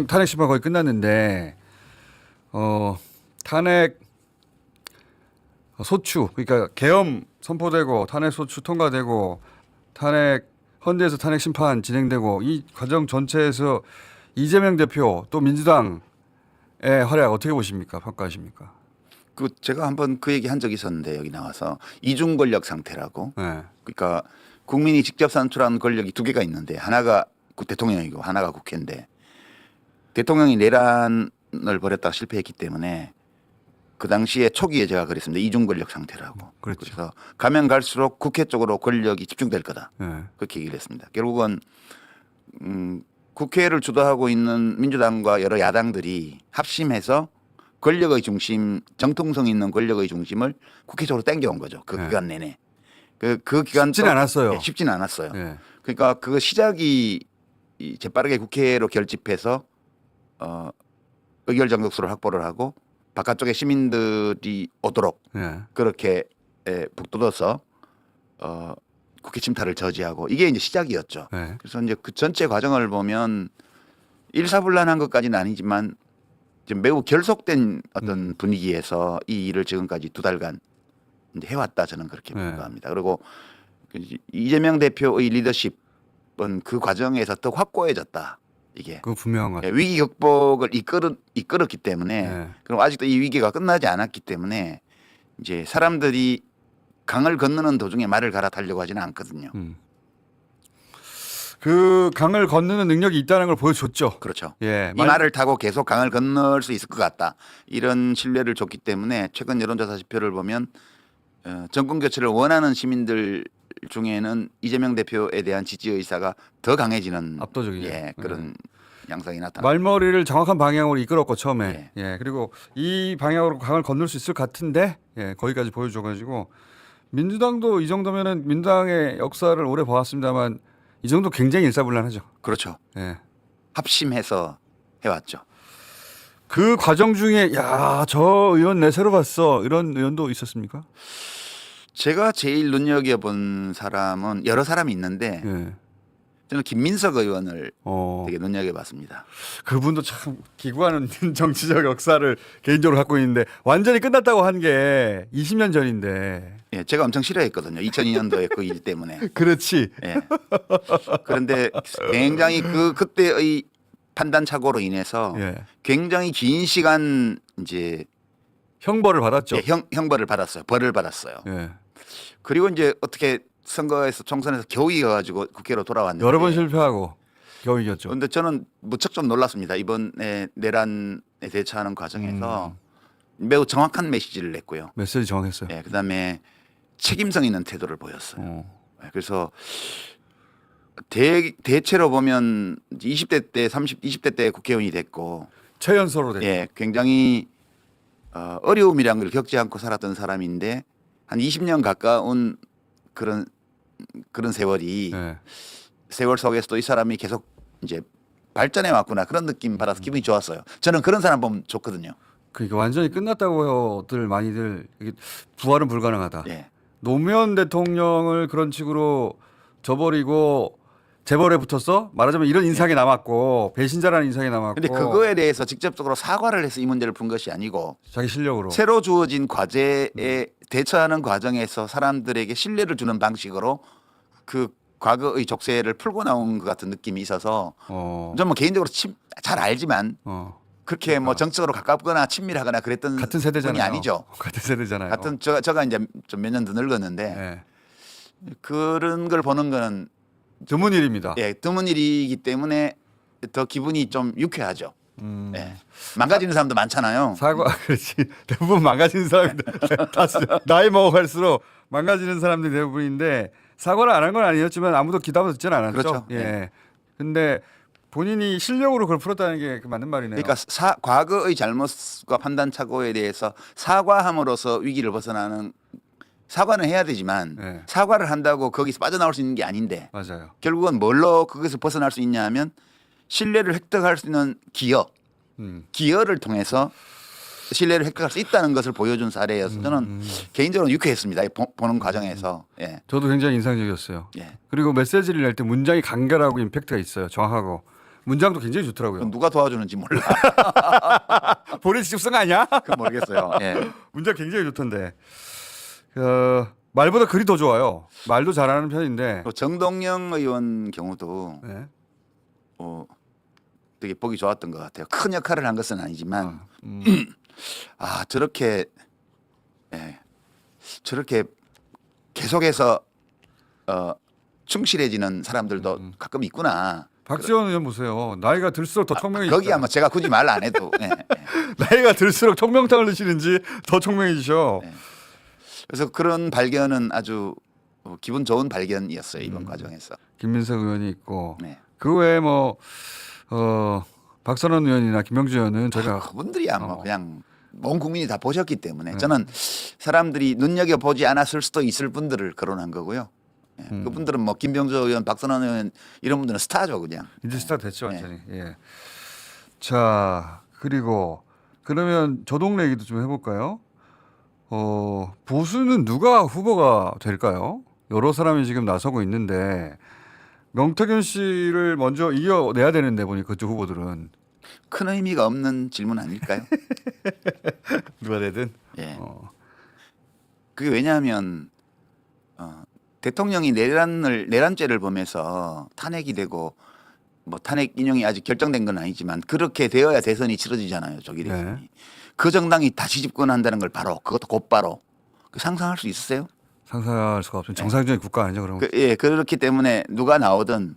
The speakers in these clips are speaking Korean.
탄핵 심판 거의 끝났는데 탄핵 소추 그러니까 계엄 선포되고 탄핵 소추 통과되고 탄핵 헌재에서 탄핵 심판 진행되고 이 과정 전체에서 이재명 대표 또 민주당의 활약 어떻게 보십니까? 평가하십니까? 그 제가 한번 그 얘기 한 적이 있었는데 여기 나와서 이중 권력 상태라고. 네. 그러니까 국민이 직접 산출한 권력이 두 개가 있는데 하나가 대통령이고 하나가 국회인데 대통령이 내란을 벌였다가 실패했기 때문에 그 당시에 초기에 제가 그랬습니다. 이중 권력 상태라고. 그렇죠. 그래서 가면 갈수록 국회 쪽으로 권력이 집중될 거다. 네. 그렇게 얘기를 했습니다. 결국은 국회를 주도하고 있는 민주당과 여러 야당들이 합심해서 권력의 중심, 정통성 있는 권력의 중심을 국회 쪽으로 땡겨온 거죠. 그 기간 내내. 그 기간 쉽지는 않았어요. 네, 쉽지는 않았어요. 네. 그러니까 그 시작이 재빠르게 국회로 결집해서 의결 정족수를 확보를 하고 바깥쪽에 시민들이 오도록 네. 그렇게 북돋아서 국회 침탈을 저지하고 이게 이제 시작이었죠. 네. 그래서 이제 그 전체 과정을 보면 일사불란한 것까지는 아니지만 지금 매우 결속된 어떤 분위기에서 이 일을 지금까지 두 달간 이제 해왔다 저는 그렇게 네. 평가합니다. 그리고 이재명 대표의 리더십은 그 과정에서 더 확고해졌다. 이게 그거 분명한 것 같아요. 위기 극복을 이끌었기 때문에 네. 그리고 아직도 이 위기가 끝나지 않았기 때문에 이제 사람들이 강을 건너는 도중에 말을 갈아타려고 하지는 않거든요. 그 강을 건너는 능력이 있다는 걸 보여줬죠. 그렇죠. 예. 이 말을 타고 계속 강을 건널 수 있을 것 같다. 이런 신뢰를 줬기 때문에 최근 여론조사 지표를 보면 정권 교체를 원하는 시민들 중에는 이재명 대표에 대한 지지 의사가 더 강해지는 압도적이죠. 그런 양상이 나타납니다. 말머리를 정확한 방향으로 이끌었고 처음에 그리고 이 방향으로 강을 건널 수 있을 것 같은데 거기까지 보여줘가지고 민주당도 이 정도면은 민주당의 역사를 오래 봐왔습니다만 이 정도 굉장히 일사불란하죠. 그렇죠. 예. 합심해서 해왔죠. 그 과정 중에 야, 저 의원 내 새로 봤어 이런 의원도 있었습니까? 제가 제일 눈여겨본 사람은 여러 사람이 있는데 예. 저는 김민석 의원을 어. 되게 눈여겨봤습니다. 그분도 참 기구하는 정치적 역사를 개인적으로 갖고 있는데 완전히 끝났다고 한 게 20년 전인데. 예, 제가 엄청 싫어했거든요. 2002년도에 그 일 때문에. 그렇지. 예. 그런데 굉장히 그때의 판단 착오로 인해서 예. 굉장히 긴 시간 이제 형벌을 받았죠. 형벌을 받았어요. 벌을 받았어요. 예. 그리고 이제 어떻게 선거에서 총선에서 겨우 이겨가지고 국회로 돌아왔는데 여러 번 실패하고 겨우 이겼죠. 그런데 저는 무척 좀 놀랐습니다. 이번에 내란에 대처하는 과정에서 매우 정확한 메시지를 냈고요. 메시지 정확했어요. 예, 그다음에 책임성 있는 태도를 보였어요. 예, 그래서 대체로 보면 20대 때 20대 때 국회의원이 됐고 최연소로 됐죠. 예, 굉장히 어려움이란 걸 겪지 않고 살았던 사람인데 한 20년 가까운 그런 세월이 예. 세월 속에서도 이 사람이 계속 이제 발전해 왔구나 그런 느낌 받아서 기분이 좋았어요. 저는 그런 사람 보면 좋거든요. 그러니까 완전히 끝났다고들 많이들 이게 부활은 불가능하다. 예. 노무현 대통령을 그런 식으로 저버리고 재벌에 붙었어? 말하자면 이런 인상이 남았고 배신자라는 인상이 남았고. 근데 그거에 대해서 직접적으로 사과를 해서 이 문제를 푼 것이 아니고 자기 실력으로. 새로 주어진 과제에 대처하는 과정에서 사람들에게 신뢰를 주는 방식으로 그 과거의 족쇄를 풀고 나온 것 같은 느낌이 있어서 저는 뭐 개인적으로 잘 알지만 그렇게 뭐 정적으로 가깝거나 친밀하거나 그랬던 같은 세대잖아요. 분이 아니죠. 같은 세대잖아요. 같은 제가 이제 좀 몇 년 더 늙었는데 그런 걸 보는 거는 드문 일입니다. 예, 드문 일이기 때문에 더 기분이 좀 유쾌하죠. 예. 망가지는 사람도 많잖아요. 사과 그렇지. 대부분 망가지는 사람들 나이 먹어갈수록 망가지는 사람들이 대부분인데 사과를 안 한 건 아니었지만 아무도 기다려 듣지는 않았죠. 그렇죠. 예. 근데 본인이 실력으로 그걸 풀었다는 게 맞는 말이네요. 그러니까 과거의 잘못과 판단 착오에 대해서 사과함으로써 위기를 벗어나는 사과는 해야 되지만 사과를 한다고 거기서 빠져나올 수 있는 게 아닌데 맞아요. 결국은 뭘로 거기서 벗어날 수 있냐 하면 신뢰를 획득할 수 있는 기여를 통해서 신뢰를 획득할 수 있다는 것을 보여준 사례여서 저는 개인적으로 유쾌했습니다. 보는 과정에서. 예. 저도 굉장히 인상적이었어요. 예. 그리고 메시지를 낼 때 문장이 간결하고 임팩트가 있어요. 정확하고 문장도 굉장히 좋더라고요. 그건 누가 도와주는지 몰라. 본인 직접 쓴 거 아니야? 그건 모르겠어요. 예. 문장 굉장히 좋던데. 말보다 글이 더 좋아요. 말도 잘하는 편인데. 또 정동영 의원 경우도 네. 되게 보기 좋았던 것 같아요. 큰 역할을 한 것은 아니지만 저렇게 저렇게 계속해서 충실해지는 사람들도 가끔 있구나. 박지원 의원 보세요. 나이가 들수록 더 청명해지죠. 거기야 뭐 제가 굳이 말 안 해도 나이가 들수록 청명탕을 드시는지 더 청명해지셔. 그래서 그런 발견은 아주 기분 좋은 발견이었어요 이번 과정에서. 김민석 의원이 있고 네. 그 외에 뭐 박선원 의원이나 김명주 의원은 제가 그분들이야 뭐 그냥 온 국민이 다 보셨기 때문에 저는 사람들이 눈여겨 보지 않았을 수도 있을 분들을 거론한 거고요. 그분들은 뭐 김병주 의원, 박선원 의원 이런 분들은 스타죠 그냥. 이제 스타 됐죠 완전히. 예. 자 그리고 그러면 저 동네 얘기도 좀 해볼까요? 보수는 누가 후보가 될까요? 여러 사람이 지금 나서고 있는데 명태균 씨를 먼저 이겨내야 되는데 보니 그쪽 후보들은 큰 의미가 없는 질문 아닐까요? 누가 되든. 예. 그게 왜냐하면 대통령이 내란죄를 범해서 탄핵이 되고 뭐 탄핵 인용이 아직 결정된 건 아니지만 그렇게 되어야 대선이 치러지잖아요. 조기 대선이. 네. 그 정당이 다시 집권한다는 걸 바로 그것도 곧바로 상상할 수 있으세요? 상상할 수가 없죠. 정상적인 국가 아니죠 그러면. 그렇기 때문에 누가 나오든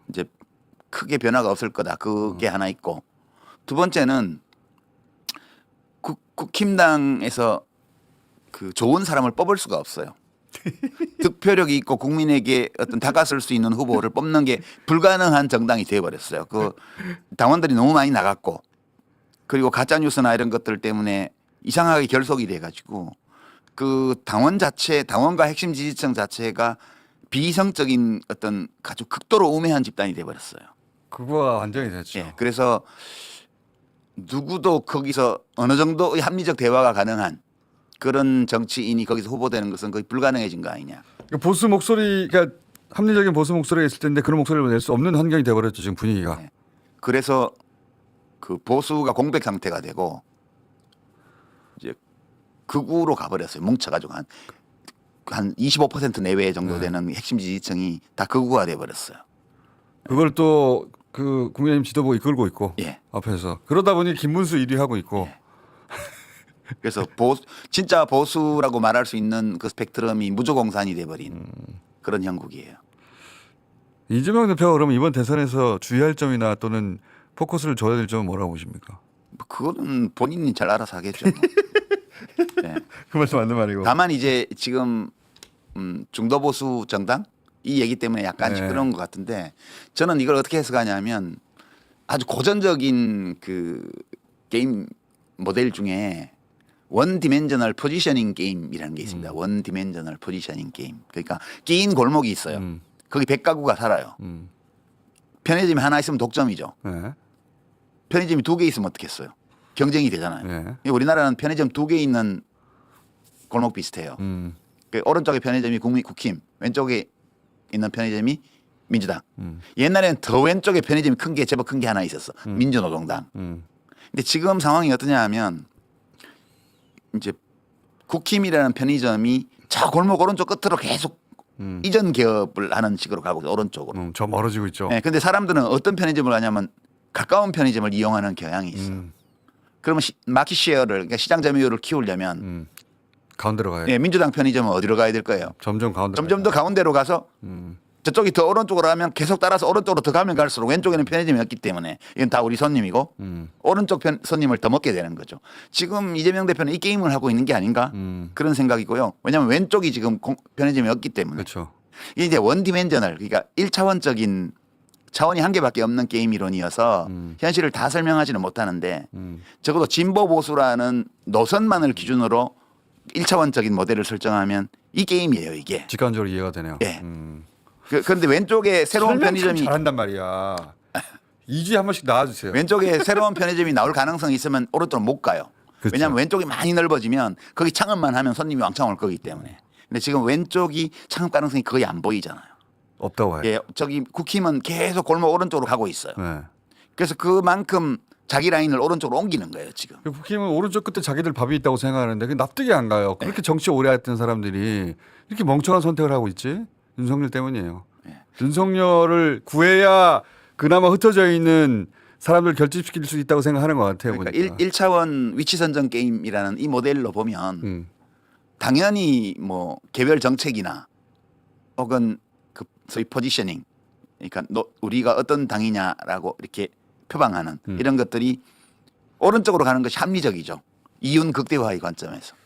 이제 크게 변화가 없을 거다. 그게 하나 있고 두 번째는 국힘당에서 그 좋은 사람을 뽑을 수가 없어요. 득표력이 있고 국민에게 어떤 다가설 수 있는 후보를 뽑는 게 불가능한 정당이 되어버렸어요. 그 당원들이 너무 많이 나갔고 그리고 가짜 뉴스나 이런 것들 때문에 이상하게 결속이 돼가지고 그 당원 자체, 당원과 핵심 지지층 자체가 비이성적인 어떤 아주 극도로 우매한 집단이 돼버렸어요. 그거가 완전히 됐죠. 예, 그래서 누구도 거기서 어느 정도의 합리적 대화가 가능한 그런 정치인이 거기서 후보되는 것은 거의 불가능해진 거 아니냐. 보수 목소리, 그러니까 합리적인 보수 목소리가 있을 텐데 그런 목소리를 낼 수 없는 환경이 돼버렸죠 지금 분위기가. 네. 그래서 그 보수가 공백 상태가 되고 이제 극우로 가버렸어요. 뭉쳐가지고 한 25% 내외 정도 되는 핵심 지지층이 다 극우가 돼버렸어요. 그걸 또 그 국민의힘 지도부가 이끌고 있고 예. 앞에서 그러다 보니 김문수 1위 하고 있고. 예. 그래서 진짜 보수라고 말할 수 있는 그 스펙트럼이 무조공산이 돼버린 그런 형국이에요. 이재명 대표가 그럼 이번 대선에서 주의할 점이나 또는 포커스를 줘야 될 점은 뭐라고 보십니까? 그거는 본인이 잘 알아서 하겠죠. 네. 그 말씀 맞는 말이고. 다만 이제 지금 중도 보수 정당 이 얘기 때문에 약간 네. 시끄러운 것 같은데 저는 이걸 어떻게 해석하냐면 아주 고전적인 그 게임 모델 중에 원 디멘저널 포지셔닝 게임이라는 게 있습니다. 원 디멘저널 포지셔닝 게임. 그러니까 끼인 골목이 있어요. 거기 100가구가 살아요. 편의점이 하나 있으면 독점이죠. 네. 편의점이 2개 있으면 어떻겠어요? 경쟁이 되잖아요. 네. 우리나라는 편의점 2개 있는 골목 비슷해요. 그 오른쪽에 편의점이 국힘, 왼쪽에 있는 편의점이 민주당. 옛날에는 더 왼쪽에 편의점이 큰 게 제법 큰 게 하나 있었어. 민주노동당. 근데 지금 상황이 어떠냐 하면 이제 국힘이라는 편의점이 저 골목 오른쪽 끝으로 계속 이전 개업을 하는 식으로 가고 있어요. 오른쪽으로. 저 멀어지고 있죠. 네, 근데 사람들은 어떤 편의점을 가냐면 가까운 편의점을 이용하는 경향이 있어. 그러면 마켓 쉐어를 그러니까 시장 점유율을 키우려면 가운데로 가야. 예, 민주당 편의점은 어디로 가야 될까요? 점점 가운데. 점점 더 가운데로 가서 저쪽이 더 오른쪽으로 가면 계속 따라서 오른쪽으로 더 가면 갈수록 왼쪽에는 편의점이 없기 때문에 이건 다 우리 손님이고 오른쪽 손님을 더 먹게 되는 거죠. 지금 이재명 대표는 이 게임을 하고 있는 게 아닌가 그런 생각이고요. 왜냐하면 왼쪽이 지금 편의점이 없기 때문에. 그렇죠. 이게 이제 원디멘저널 그러니까 1차원적인 차원이 한 개밖에 없는 게임 이론이어서 현실을 다 설명하지는 못하는데 적어도 진보 보수라는 노선만을 기준으로 1차원적인 모델을 설정하면 이 게임이에요 이게. 직관적으로 이해가 되네요. 예. 그런데 왼쪽에 새로운 편의점이 잘한단 말이야. 2주에 한 번씩 나와주세요. 왼쪽에 새로운 편의점이 나올 가능성이 있으면 오른쪽으로 못 가요. 그렇죠. 왜냐하면 왼쪽이 많이 넓어지면 거기 창업만 하면 손님이 왕창 올 거기 때문에. 근데 지금 왼쪽이 창업 가능성이 거의 안 보이잖아요. 없다고 해요. 예, 저기 국힘은 계속 골목 오른쪽으로 가고 있어요. 네. 그래서 그만큼 자기 라인을 오른쪽으로 옮기는 거예요 지금. 국힘은 오른쪽 끝에 자기들 밥이 있다고 생각하는데 그게 납득이 안 가요. 그렇게 정치 오래 했던 사람들이 이렇게 멍청한 선택을 하고 있지? 윤석열 때문이에요. 윤석열을 구해야 그나마 흩어져 있는 사람들 결집시킬 수 있다고 생각하는 것 같아요. 그러니까 보니까. 1차원 위치 선정 게임이라는 이 모델로 보면 당연히 뭐 개별 정책이나 혹은 그 소위 포지셔닝, 그러니까 우리가 어떤 당이냐라고 이렇게 표방하는 이런 것들이 오른쪽으로 가는 것이 합리적이죠. 이윤 극대화의 관점에서.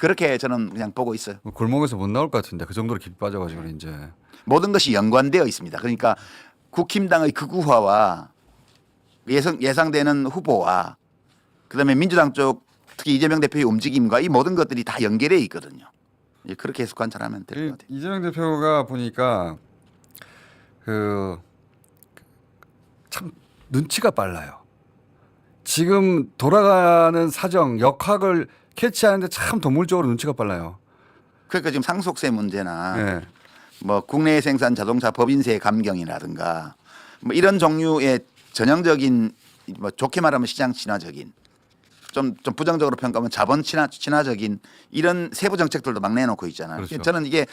그렇게 저는 그냥 보고 있어요. 골목에서 못 나올 것 같은데 그 정도로 깊이 빠져가지고 이제. 모든 것이 연관되어 있습니다. 그러니까 국힘당의 극우화와 예상되는 후보와 그다음에 민주당 쪽 특히 이재명 대표의 움직임과 이 모든 것들이 다 연결해 있거든요. 그렇게 해서 관찰하면 될 것 같아요. 이재명 대표가 보니까 그 참 눈치가 빨라요. 지금 돌아가는 사정, 역학을 캐치하는데 참 동물적으로 눈치가 빨라요. 그러니까 지금 상속세 문제나 네. 뭐 국내 생산 자동차 법인세 감경이라든가 뭐 이런 종류의 전형적인 뭐 좋게 말하면 시장 친화적인 좀 부정적으로 평가하면 자본 친화적인 이런 세부 정책들도 막 내놓고 있잖아요. 그렇죠. 저는 이게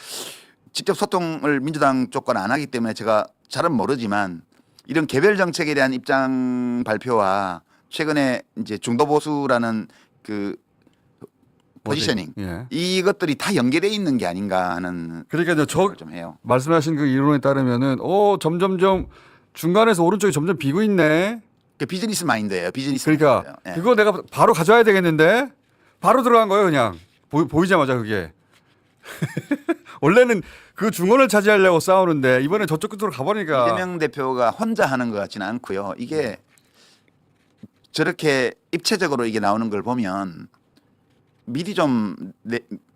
직접 소통을 민주당 쪽과는 안 하기 때문에 제가 잘은 모르지만 이런 개별 정책에 대한 입장 발표와 최근에 이제 중도 보수라는 그 포지셔닝 예. 이것들이 다 연결돼 있는 게 아닌가 하는 그러니까 이제 저 생각을 좀 해요. 말씀하신 그 이론에 따르면은 점점점 중간에서 오른쪽이 점점 비고 있네. 그 비즈니스 마인드예요. 비즈니스 그러니까 마인드예요. 예. 그거 내가 바로 가져와야 되겠는데 바로 들어간 거예요 그냥 보이자마자 그게. 원래는 그 중원을 차지하려고 싸우는데 이번에 저쪽 끝으로 가버리니까. 이재명 대표가 혼자 하는 것 같지는 않고요. 이게 저렇게 입체적으로 이게 나오는 걸 보면 미리 좀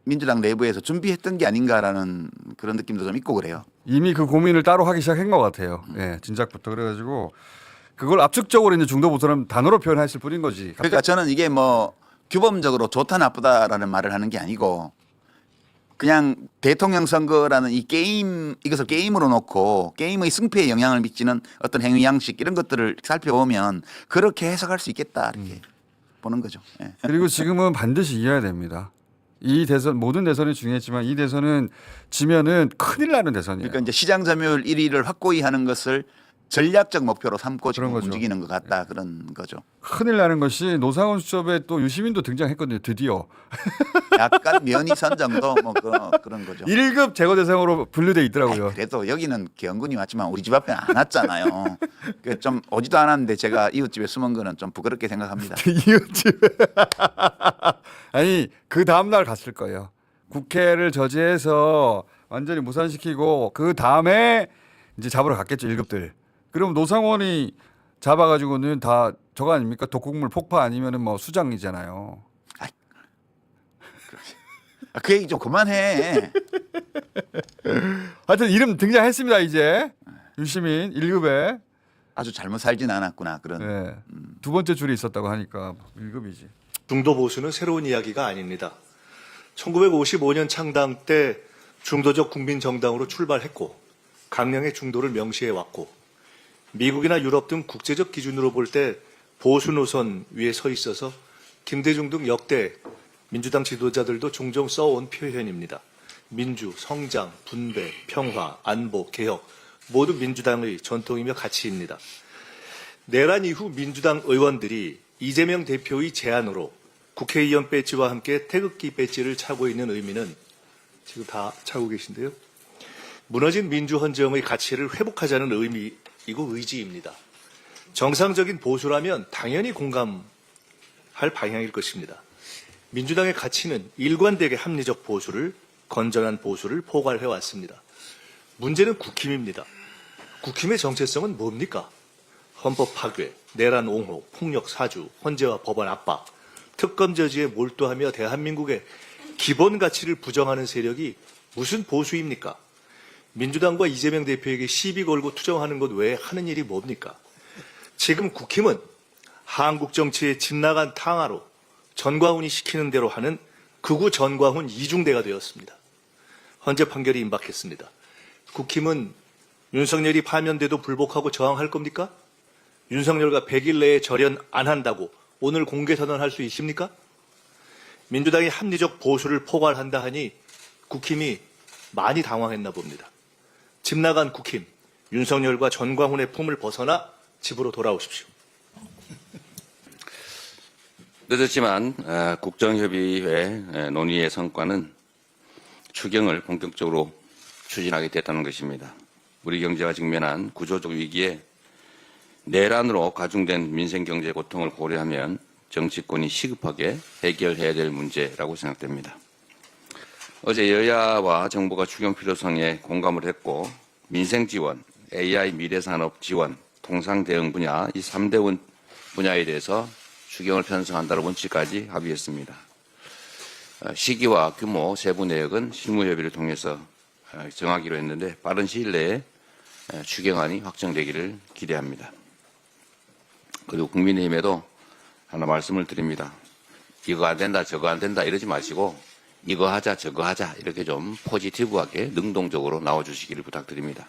민주당 내부에서 준비했던 게 아닌가라는 그런 느낌도 좀 있고 그래요. 이미 그 고민을 따로 하기 시작한 것 같아요. 예, 진작부터 그래가지고 그걸 압축적으로 이제 중도 보수는 단어로 표현했을 뿐인 거지. 그러니까 저는 이게 뭐 규범적으로 좋다 나쁘다라는 말을 하는 게 아니고 그냥 대통령 선거라는 이 게임 이것을 게임으로 놓고 게임의 승패에 영향을 미치는 어떤 행위 양식 이런 것들을 살펴보면 그렇게 해석할 수 있겠다 이렇게 보는 거죠. 예. 그리고 지금은 반드시 이겨야 됩니다. 이 대선 모든 대선이 중요했지만 이 대선은 지면은 큰일 나는 대선이에요. 그러니까 이제 시장 점유율 1위를 확고히 하는 것을 전략적 목표로 삼고 지금 그런 거죠. 움직이는 것 같다 그런 거죠. 큰일 나는 것이 노상원 수첩에 또 유시민도 등장했거든요. 드디어 약간 면이선 정도 뭐 그런 거죠. 1급 제거 대상으로 분류돼 아이, 있더라고요. 그래도 여기는 개헌군이 왔지만 우리 집 앞에 안 왔잖아요. 그 좀 오지도 않았는데 제가 이웃집에 숨은 거는 좀 부끄럽게 생각합니다. 이웃집 아니 그 다음 날 갔을 거예요. 국회를 저지해서 완전히 무산시키고 그 다음에 이제 잡으러 갔겠죠 1급들. 그럼 노상원이 잡아가지고는 다 저거 아닙니까? 독극물 폭파 아니면은 뭐 수장이잖아요. 그 얘기 좀 그만해. 하여튼 이름 등장했습니다 이제 유시민 1급에. 아주 잘못 살진 않았구나 그런. 네. 두 번째 줄이 있었다고 하니까 1급이지. 중도 보수는 새로운 이야기가 아닙니다. 1955년 창당 때 중도적 국민정당으로 출발했고 강령의 중도를 명시해 왔고 미국이나 유럽 등 국제적 기준으로 볼 때 보수 노선 위에 서 있어서 김대중 등 역대 민주당 지도자들도 종종 써온 표현입니다. 민주, 성장, 분배, 평화, 안보, 개혁 모두 민주당의 전통이며 가치입니다. 내란 이후 민주당 의원들이 이재명 대표의 제안으로 국회의원 배지와 함께 태극기 배지를 차고 있는 의미는 지금 다 차고 계신데요. 무너진 민주헌정의 가치를 회복하자는 의미이고 의지입니다. 정상적인 보수라면 당연히 공감할 방향일 것입니다. 민주당의 가치는 일관되게 합리적 보수를, 건전한 보수를 포괄해 왔습니다. 문제는 국힘입니다. 국힘의 정체성은 뭡니까? 헌법 파괴, 내란 옹호, 폭력 사주, 헌재와 법원 압박, 특검 저지에 몰두하며 대한민국의 기본 가치를 부정하는 세력이 무슨 보수입니까? 민주당과 이재명 대표에게 시비 걸고 투정하는 것 외에 하는 일이 뭡니까? 지금 국힘은 한국 정치의 집 나간 탕화로 전광훈이 시키는 대로 하는 극우 전광훈 이중대가 되었습니다. 헌재 판결이 임박했습니다. 국힘은 윤석열이 파면돼도 불복하고 저항할 겁니까? 윤석열과 100일 내에 절연 안 한다고 오늘 공개 선언할 수 있습니까? 민주당이 합리적 보수를 포괄한다 하니 국힘이 많이 당황했나 봅니다. 집 나간 국힘, 윤석열과 전광훈의 품을 벗어나 집으로 돌아오십시오. 늦었지만 국정협의회 논의의 성과는 추경을 본격적으로 추진하게 됐다는 것입니다. 우리 경제가 직면한 구조적 위기에 내란으로 가중된 민생경제 고통을 고려하면 정치권이 시급하게 해결해야 될 문제라고 생각됩니다. 어제 여야와 정부가 추경 필요성에 공감을 했고 민생 지원, AI 미래산업 지원, 통상 대응 분야 이 3대 분야에 대해서 추경을 편성한다는 원칙까지 합의했습니다. 시기와 규모, 세부 내역은 실무협의를 통해서 정하기로 했는데 빠른 시일 내에 추경안이 확정되기를 기대합니다. 그리고 국민의힘에도 하나 말씀을 드립니다. 이거 안 된다, 저거 안 된다 이러지 마시고 이거 하자, 저거 하자 이렇게 좀 포지티브하게 능동적으로 나와주시기를 부탁드립니다.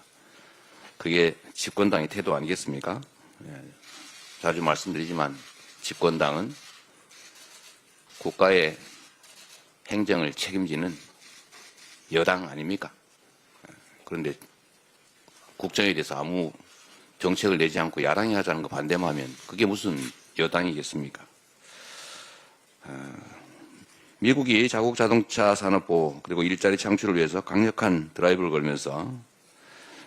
그게 집권당의 태도 아니겠습니까? 자주 말씀드리지만 집권당은 국가의 행정을 책임지는 여당 아닙니까? 그런데 국정에 대해서 아무 정책을 내지 않고 야당이 하자는 거 반대만 하면 그게 무슨 여당이겠습니까? 미국이 자국 자동차 산업보호 그리고 일자리 창출을 위해서 강력한 드라이브를 걸면서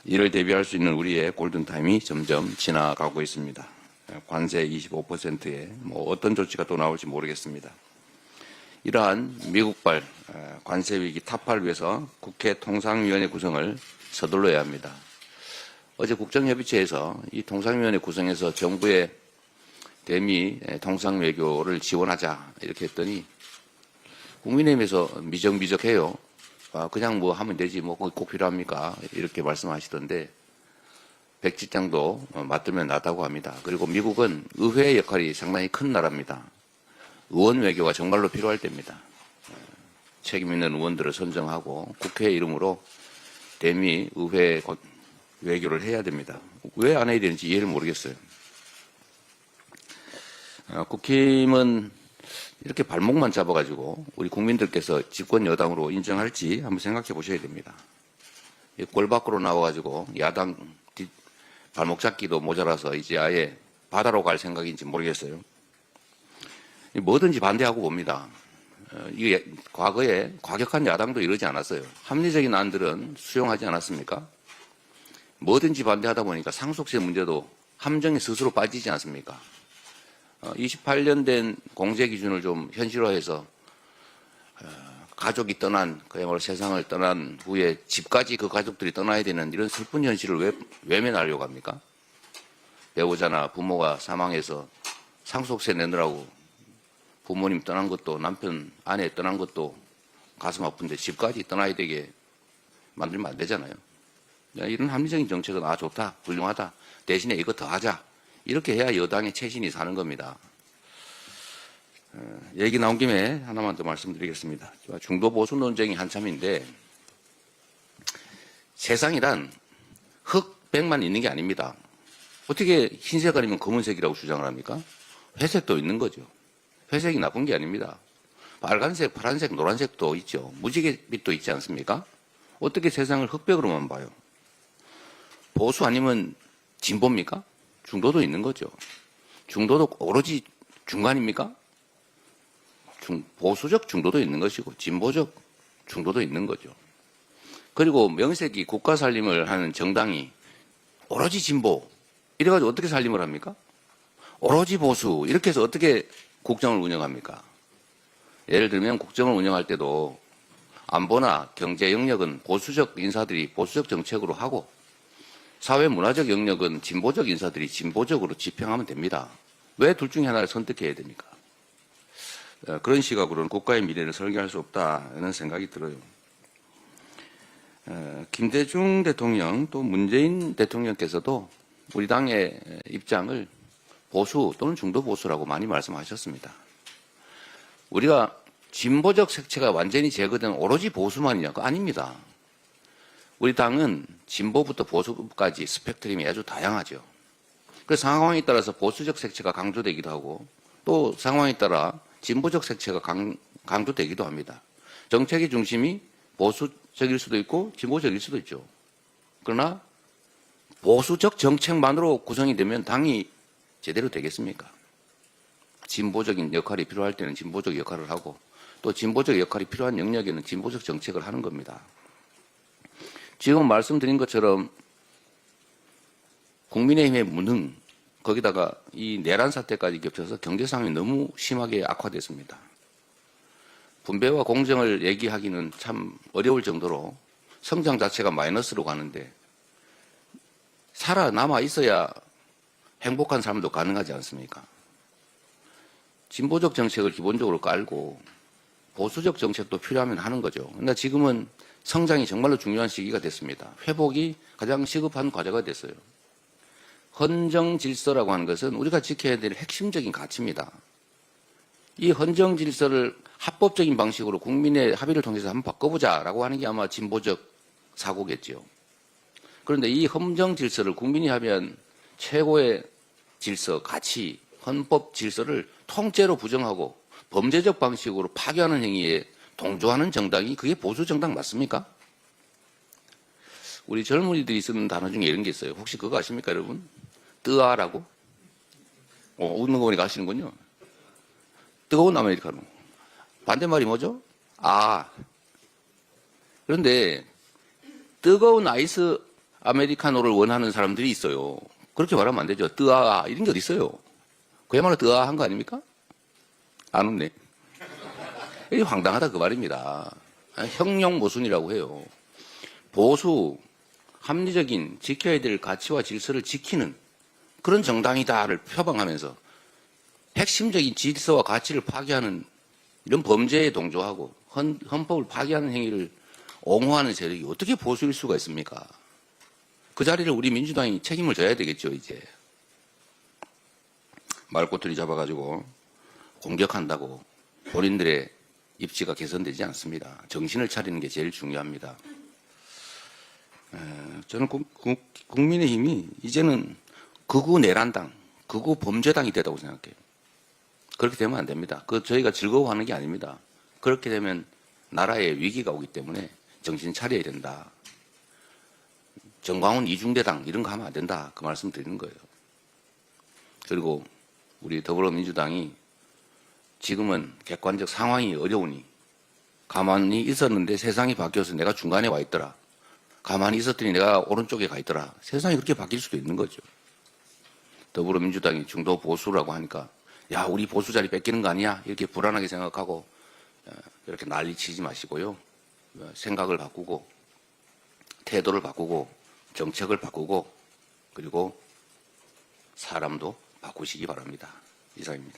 이를 대비할 수 있는 우리의 골든타임이 점점 지나가고 있습니다. 관세 25%에 어떤 조치가 또 나올지 모르겠습니다. 이러한 미국발 관세 위기 타파를 위해서 국회 통상위원회 구성을 서둘러야 합니다. 어제 국정협의체에서 이 통상위원회 구성에서 정부의 대미 통상외교를 지원하자 이렇게 했더니 국민의힘에서 미적미적해요. 그냥 뭐 하면 되지 뭐 꼭 필요합니까? 이렇게 말씀하시던데 백지장도 맞들면 낫다고 합니다. 그리고 미국은 의회의 역할이 상당히 큰 나라입니다. 의원 외교가 정말로 필요할 때입니다. 책임 있는 의원들을 선정하고 국회 이름으로 대미 의회 외교를 해야 됩니다. 왜 안 해야 되는지 이해를 모르겠어요. 국힘은 이렇게 발목만 잡아가지고 우리 국민들께서 집권 여당으로 인정할지 한번 생각해 보셔야 됩니다. 꼴 밖으로 나와가지고 야당 발목 잡기도 모자라서 이제 아예 바다로 갈 생각인지 모르겠어요. 뭐든지 반대하고 봅니다. 이게 과거에 과격한 야당도 이러지 않았어요. 합리적인 안들은 수용하지 않았습니까? 뭐든지 반대하다 보니까 상속세 문제도 함정에 스스로 빠지지 않습니까? 28년 된 공제 기준을 좀 현실화해서 가족이 떠난 그야말로 세상을 떠난 후에 집까지 그 가족들이 떠나야 되는 이런 슬픈 현실을 왜 외면하려고 합니까? 배우자나 부모가 사망해서 상속세 내느라고 부모님 떠난 것도 남편 아내 떠난 것도 가슴 아픈데 집까지 떠나야 되게 만들면 안 되잖아요. 이런 합리적인 정책은 좋다 훌륭하다 대신에 이거 더 하자 이렇게 해야 여당의 최신이 사는 겁니다. 얘기 나온 김에 하나만 더 말씀드리겠습니다. 중도 보수 논쟁이 한참인데 세상이란 흑백만 있는 게 아닙니다. 어떻게 흰색 아니면 검은색이라고 주장을 합니까? 회색도 있는 거죠. 회색이 나쁜 게 아닙니다. 빨간색, 파란색, 노란색도 있죠. 무지개빛도 있지 않습니까? 어떻게 세상을 흑백으로만 봐요? 보수 아니면 진보입니까? 중도도 있는 거죠. 중도도 오로지 중간입니까? 보수적 중도도 있는 것이고 진보적 중도도 있는 거죠. 그리고 명색이 국가 살림을 하는 정당이 오로지 진보 이래가지고 어떻게 살림을 합니까? 오로지 보수 이렇게 해서 어떻게 국정을 운영합니까? 예를 들면 국정을 운영할 때도 안보나 경제 영역은 보수적 인사들이 보수적 정책으로 하고 사회 문화적 영역은 진보적 인사들이 진보적으로 집행하면 됩니다. 왜 둘 중에 하나를 선택해야 됩니까? 그런 시각으로는 국가의 미래를 설계할 수 없다는 생각이 들어요. 김대중 대통령 또 문재인 대통령께서도 우리 당의 입장을 보수 또는 중도 보수라고 많이 말씀하셨습니다. 우리가 진보적 색채가 완전히 제거된 오로지 보수만이냐? 그거 아닙니다. 우리 당은 진보부터 보수까지 스펙트럼이 아주 다양하죠. 그 상황에 따라서 보수적 색채가 강조되기도 하고 또 상황에 따라 진보적 색채가 강조되기도 합니다. 정책의 중심이 보수적일 수도 있고 진보적일 수도 있죠. 그러나 보수적 정책만으로 구성이 되면 당이 제대로 되겠습니까? 진보적인 역할이 필요할 때는 진보적 역할을 하고 또 진보적 역할이 필요한 영역에는 진보적 정책을 하는 겁니다. 지금 말씀드린 것처럼 국민의힘의 무능, 거기다가 이 내란 사태까지 겹쳐서 경제 상황이 너무 심하게 악화됐습니다. 분배와 공정을 얘기하기는 참 어려울 정도로 성장 자체가 마이너스로 가는데 살아남아 있어야 행복한 삶도 가능하지 않습니까? 진보적 정책을 기본적으로 깔고 보수적 정책도 필요하면 하는 거죠. 그러나 지금은 성장이 정말로 중요한 시기가 됐습니다. 회복이 가장 시급한 과제가 됐어요. 헌정 질서라고 하는 것은 우리가 지켜야 될 핵심적인 가치입니다. 이 헌정 질서를 합법적인 방식으로 국민의 합의를 통해서 한번 바꿔보자라고 하는 게 아마 진보적 사고겠죠. 그런데 이 헌정 질서를 국민이 합의한 최고의 질서, 가치, 헌법 질서를 통째로 부정하고 범죄적 방식으로 파괴하는 행위에 동조하는 정당이 그게 보수 정당 맞습니까? 우리 젊은이들이 쓰는 단어 중에 이런 게 있어요. 혹시 그거 아십니까, 여러분? 뜨아라고? 웃는 거 보니까 아시는군요. 뜨거운 아메리카노. 반대말이 뭐죠? 아. 그런데 뜨거운 아이스 아메리카노를 원하는 사람들이 있어요. 그렇게 말하면 안 되죠. 뜨아 이런 게 어디 있어요? 그야말로 뜨아한 거 아닙니까? 안 웃네. 이게 황당하다 그 말입니다. 형용 모순이라고 해요. 보수, 합리적인 지켜야 될 가치와 질서를 지키는 그런 정당이다를 표방하면서 핵심적인 질서와 가치를 파괴하는 이런 범죄에 동조하고 헌법을 파괴하는 행위를 옹호하는 세력이 어떻게 보수일 수가 있습니까? 그 자리를 우리 민주당이 책임을 져야 되겠죠, 이제. 말꼬투리 잡아가지고 공격한다고 본인들의 입지가 개선되지 않습니다. 정신을 차리는 게 제일 중요합니다. 저는 국민의힘이 이제는 극우 내란당, 극우 범죄당이 되다고 생각해요. 그렇게 되면 안 됩니다. 저희가 즐거워하는 게 아닙니다. 그렇게 되면 나라에 위기가 오기 때문에 정신 차려야 된다. 정광훈 이중대당 이런 거 하면 안 된다. 그 말씀 드리는 거예요. 그리고 우리 더불어민주당이 지금은 객관적 상황이 어려우니 가만히 있었는데 세상이 바뀌어서 내가 중간에 와 있더라. 가만히 있었더니 내가 오른쪽에 가 있더라. 세상이 그렇게 바뀔 수도 있는 거죠. 더불어민주당이 중도 보수라고 하니까 야 우리 보수 자리 뺏기는 거 아니야? 이렇게 불안하게 생각하고 이렇게 난리치지 마시고요. 생각을 바꾸고 태도를 바꾸고 정책을 바꾸고 그리고 사람도 바꾸시기 바랍니다. 이상입니다.